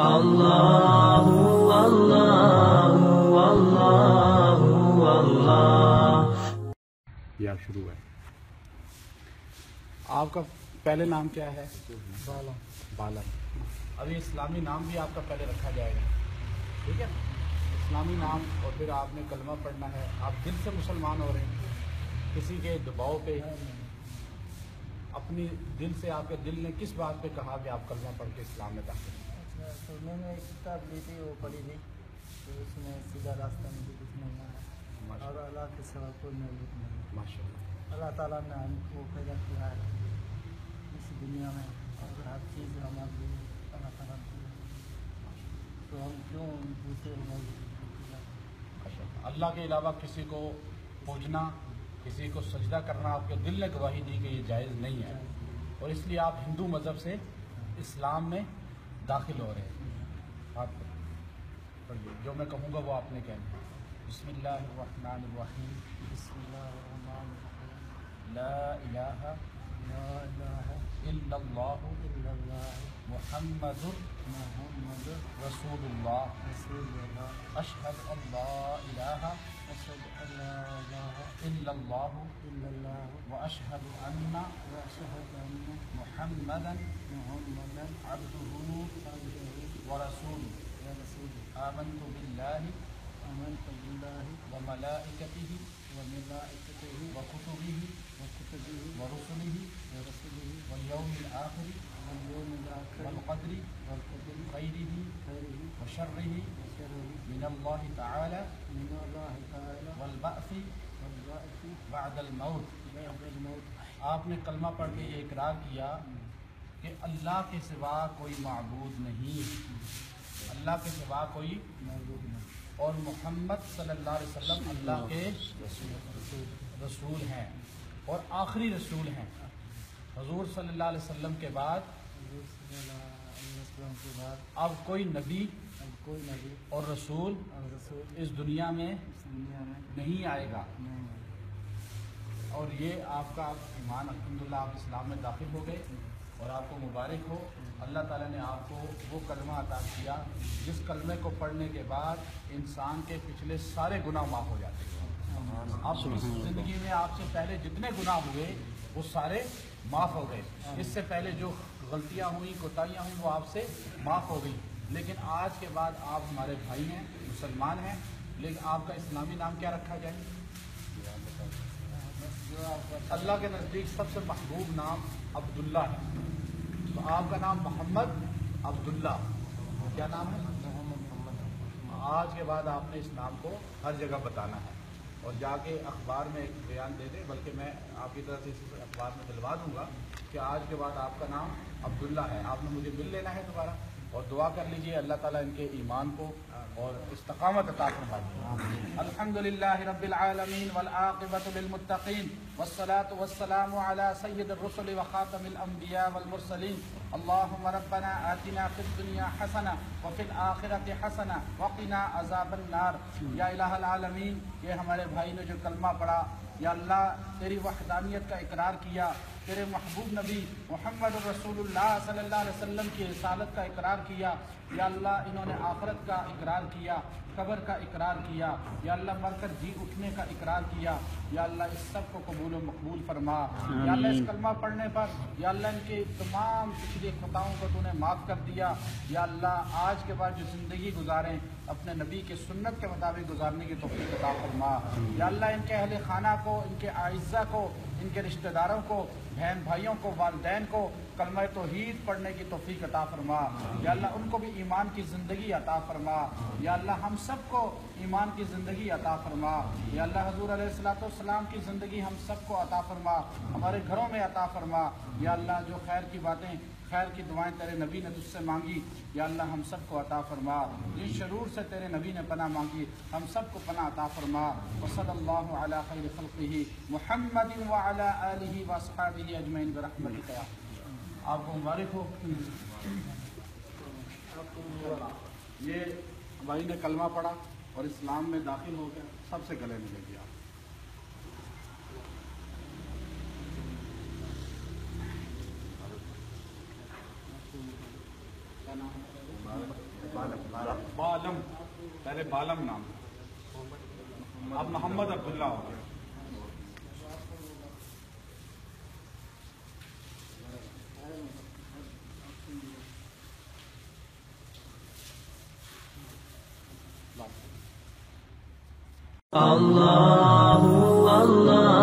اللہ اللہ اللہ اللہ۔ یا شروع ہے۔ آپ کا پہلے نام کیا ہے؟ بالن۔ ابھی اسلامی نام بھی آپ کا پہلے رکھا جائے گا، ٹھیک ہے؟ اسلامی نام، اور پھر آپ نے کلمہ پڑھنا ہے۔ آپ دل سے مسلمان ہو رہے ہیں، کسی کے دباؤ پہ، اپنی دل سے، آپ کے دل نے کس بات پہ کہا کہ آپ کلمہ پڑھ کے اسلام میں داخل ہیں؟ تو میں نے ایک کتاب لی تھی، وہ پڑھی تھی، تو اس میں سیدھا راستہ مجھے کچھ نہیں آیا، اور اللہ کے سوا کوئی موجود نہیں۔ ماشاء اللہ۔ اللہ تعالیٰ نے ہم کو پیدا کیا ہے اس دنیا میں، اور ہر چیز ہمارے لیے اللہ تعالیٰ نے دی ہے، تو ہم کیوں دوسرے موجود اللہ کے علاوہ کسی کو پوجنا، کسی کو سجدہ کرنا، آپ کے دل نے گواہی دی کہ یہ جائز نہیں ہے، اور اس لیے آپ ہندو مذہب سے اسلام میں داخل ہو رہے ہیں۔ آپ پڑھیے، جو میں کہوں گا وہ آپ نے کہنا ہے۔ بسم اللہ الرحمن الرحیم۔ بسم اللہ الرحمن الرحیم۔ لا الہ لا الہ الا اللہ الا اللہ محمد محمد رسول اللہ۔ رسول اللہ۔ اشہد ان لا الہ اشہد ان لا الہ الا اللہ الا اللہ واشہد ان واشہد ان محمدا محمدا عبدہ عبدہ ورسولہ۔ ورسولہ۔ آمنت باللہ آمنت باللہ وملائکتہ وملائکتہ وکتبہ وکتبہ ورسلہ ورسلہ والیوم الآخر والیوم الآخر والقدر والقدر خیرہ خیرہ وشرہ وشرہ من اللہ تعالی من اللہ تعالی والبعث والبعث بعد الموت۔ بعد الموت۔ آپ نے کلمہ پڑھ کے یہ اقرار کیا کہ اللہ کے سوا کوئی معبود نہیں، اللہ کے سوا کوئی موجود نہیں، اور محمد صلی اللہ علیہ وسلم اللہ کے رسول ہیں اور آخری رسول ہیں۔ حضور صلی اللہ علیہ وسلم کے بعد حضور صلی اللہ علیہ وسلم کے بعد اب کوئی نبی اب کوئی نبی اور رسول اور رسول اس دنیا میں اس دنیا میں نہیں آئے گا، نہیں ہے۔ اور یہ آپ کا ایمان، الحمدللہ آپ اسلام میں داخل ہو گئے، اور آپ کو مبارک ہو۔ اللہ تعالیٰ نے آپ کو وہ کلمہ عطا کیا جس کلمے کو پڑھنے کے بعد انسان کے پچھلے سارے گناہ معاف ہو جاتے ہیں۔ اب اس زندگی میں آپ سے پہلے جتنے گناہ ہوئے وہ سارے معاف ہو گئے، اس سے پہلے جو غلطیاں ہوئیں، کوتاہیاں ہوئیں، وہ آپ سے معاف ہو گئی، لیکن آج کے بعد آپ ہمارے بھائی ہیں، مسلمان ہیں، لیکن آپ کا اسلامی نام کیا رکھا جائے؟ جو آپ اللہ کے نزدیک سب سے محبوب نام عبداللہ ہے، تو آپ کا نام محمد عبداللہ، کیا نام ہے؟ آج کے بعد آپ نے اس نام کو ہر جگہ بتانا ہے، اور جا کے اخبار میں ایک بیان دے دیں، بلکہ میں آپ کی طرف سے اس اخبار میں دلوا دوں گا کہ آج کے بعد آپ کا نام عبداللہ ہے۔ آپ نے مجھے مل لینا ہے دوبارہ، اور دعا کر لیجئے اللہ تعالیٰ ان کے ایمان کو اور استقامت عطا فرمائے۔ الحمدللہ رب العالمین والعاقبۃ للمتقین والصلاۃ والسلام علی سید الرسل وخاتم الانبیاء والمرسلین۔ اللہم ربنا آتنا فی الدنیا حسنہ وفی الآخرۃ حسنہ وقنا عذاب النار۔ یا الہ العالمین، یہ ہمارے بھائی نے جو کلمہ پڑھا، یا اللہ تیری وحدانیت کا اقرار کیا، تیرے محبوب نبی محمد رسول اللہ صلی اللہ علیہ وسلم کی رسالت کا اقرار کیا، یا اللہ انہوں نے آخرت کا اقرار کیا، قبر کا اقرار کیا، یا اللہ مر کر جی اٹھنے کا اقرار کیا، یا اللہ اس سب کو قبول و مقبول فرما۔ یا اللہ اس کلمہ پڑھنے پر یا اللہ ان کے تمام پچھلی خطاؤں کو تو نے معاف کر دیا، یا اللہ آج کے بعد جو زندگی گزاریں اپنے نبی کے سنت کے مطابق گزارنے کی توفیق عطا فرما۔ یا اللہ ان کے اہل خانہ کو، ان کے اعزہ کو، ان کے رشتہ داروں کو، بہن بھائیوں کو، والدین کو کلمہ توحید پڑھنے کی توفیق عطا فرما۔ یا اللہ ان کو بھی ایمان کی زندگی عطا فرما۔ یا اللہ ہم سب کو ایمان کی زندگی عطا فرما۔ یا اللہ حضور علیہ الصلوۃ والسلام کی زندگی ہم سب کو عطا فرما، ہمارے گھروں میں عطا فرما۔ یا اللہ جو خیر کی باتیں، خیر کی دعائیں تیرے نبی نے تجھ سے مانگی، یا اللہ ہم سب کو عطا فرما۔ جن شرور سے تیرے نبی نے پناہ مانگی، ہم سب کو پناہ عطا فرما۔ وصلی اللہ علی خیر خلقہ محمد وعلی آلہ واصحابہ اجمعین برحمتک یا۔ آپ کو مبارک ہو۔ یہ بھائی نے کلمہ پڑھا اور اسلام میں داخل ہو گیا، سب سے گلے ملے گیا۔ کیا نام ہے؟ بالم، پہلے بالم نام، اب محمد عبداللہ ہو گیا. اللہ اللہ